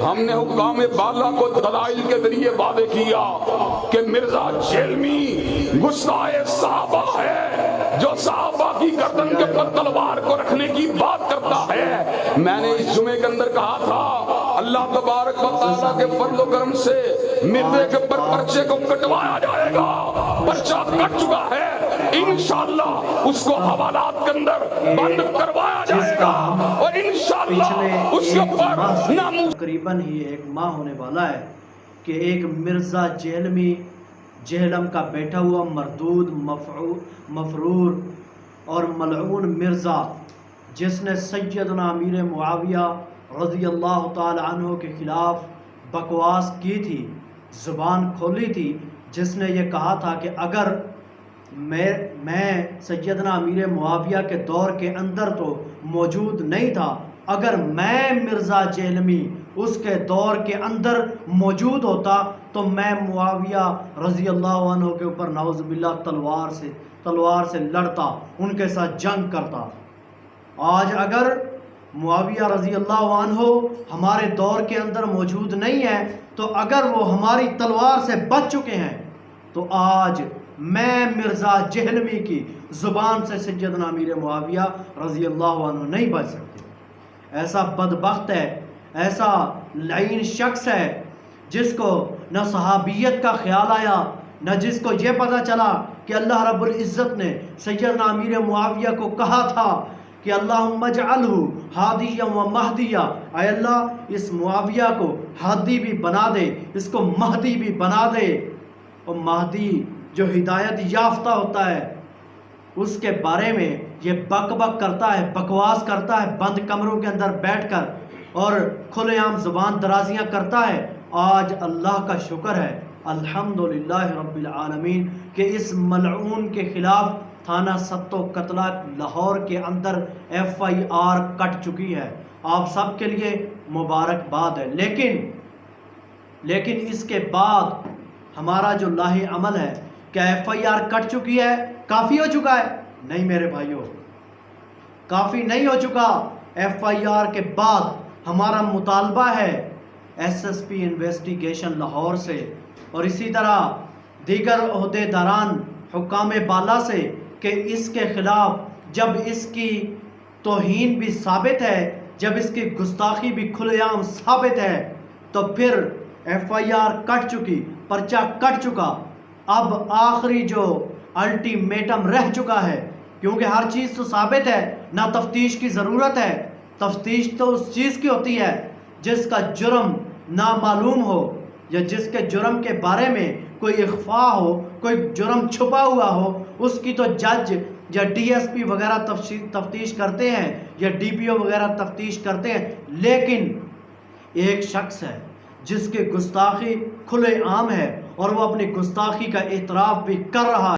ہم نے حکام بالا کو دلائل کے ذریعے واضح کیا کہ مرزا جیلمی گستاخ صحابہ ہے، جو صحابہ کی گردن کے پر تلوار کو رکھنے کی بات کرتا ہے۔ میں نے اس جمعے کے اندر کہا تھا اللہ تبارک و تعالیٰ کے فضل و کرم سے مرزے کے پر پرچے کو کٹوایا جائے گا۔ پرچہ کٹ چکا ہے، انشاءاللہ اس کو حوالات کے اندر بند کروایا جائے گا اور انشاءاللہ اس کے اوپر تقریباً ہی ایک ماہ ہونے والا ہے کہ ایک مرزا جہلمی، جہلم کا بیٹھا ہوا مردود مفرور اور ملعون مرزا، جس نے سیدنا امیر معاویہ رضی اللہ تعالی عنہ کے خلاف بکواس کی تھی، زبان کھولی تھی، جس نے یہ کہا تھا کہ اگر میں سیدنا امیر معاویہ کے دور کے اندر تو موجود نہیں تھا، اگر میں مرزا جہلمی اس کے دور کے اندر موجود ہوتا تو میں معاویہ رضی اللہ عنہ کے اوپر نعوذ باللہ تلوار سے لڑتا، ان کے ساتھ جنگ کرتا۔ آج اگر معاویہ رضی اللہ عنہ ہمارے دور کے اندر موجود نہیں ہے تو اگر وہ ہماری تلوار سے بچ چکے ہیں تو آج میں مرزا جہلمی کی زبان سے سیدنا امیر معاویہ رضی اللہ عنہ نہیں بچ سکتے۔ ایسا بدبخت ہے، ایسا لعین شخص ہے جس کو نہ صحابیت کا خیال آیا، نہ جس کو یہ پتہ چلا کہ اللہ رب العزت نے سیدنا امیر معاویہ کو کہا تھا کہ اللہم اجعلہ ہادیا و مہدیا، اے اللہ اس معاویہ کو ہادی بھی بنا دے، اس کو مہدی بھی بنا دے۔ اور مہدی جو ہدایت یافتہ ہوتا ہے اس کے بارے میں یہ بک بک کرتا ہے، بکواس کرتا ہے بند کمروں کے اندر بیٹھ کر اور کھلے عام زبان درازیاں کرتا ہے۔ آج اللہ کا شکر ہے الحمدللہ رب العالمین کہ اس ملعون کے خلاف تھانہ ست و قتلہ لاہور کے اندر FIR کٹ چکی ہے۔ آپ سب کے لیے مبارکباد ہے، لیکن اس کے بعد ہمارا جو لاہ عمل ہے، کیا FIR کٹ چکی ہے؟ کافی ہو چکا ہے؟ نہیں میرے بھائیوں، کافی نہیں ہو چکا۔ FIR کے بعد ہمارا مطالبہ ہے SSP انویسٹیگیشن لاہور سے اور اسی طرح دیگر عہدیداران حکام بالا سے کہ اس کے خلاف جب اس کی توہین بھی ثابت ہے، جب اس کی گستاخی بھی کھلے عام ثابت ہے تو پھر FIR کٹ چکی، پرچہ کٹ چکا، اب آخری جو الٹیمیٹم رہ چکا ہے، کیونکہ ہر چیز تو ثابت ہے، نہ تفتیش کی ضرورت ہے۔ تفتیش تو اس چیز کی ہوتی ہے جس کا جرم نامعلوم ہو یا جس کے جرم کے بارے میں کوئی اخفاء ہو، کوئی جرم چھپا ہوا ہو، اس کی تو جج یا DSP وغیرہ تفتیش کرتے ہیں یا DPO وغیرہ تفتیش کرتے ہیں، لیکن ایک شخص ہے جس کی گستاخی کھلے عام ہے اور وہ اپنی گستاخی کا اعتراف بھی کر رہا ہے۔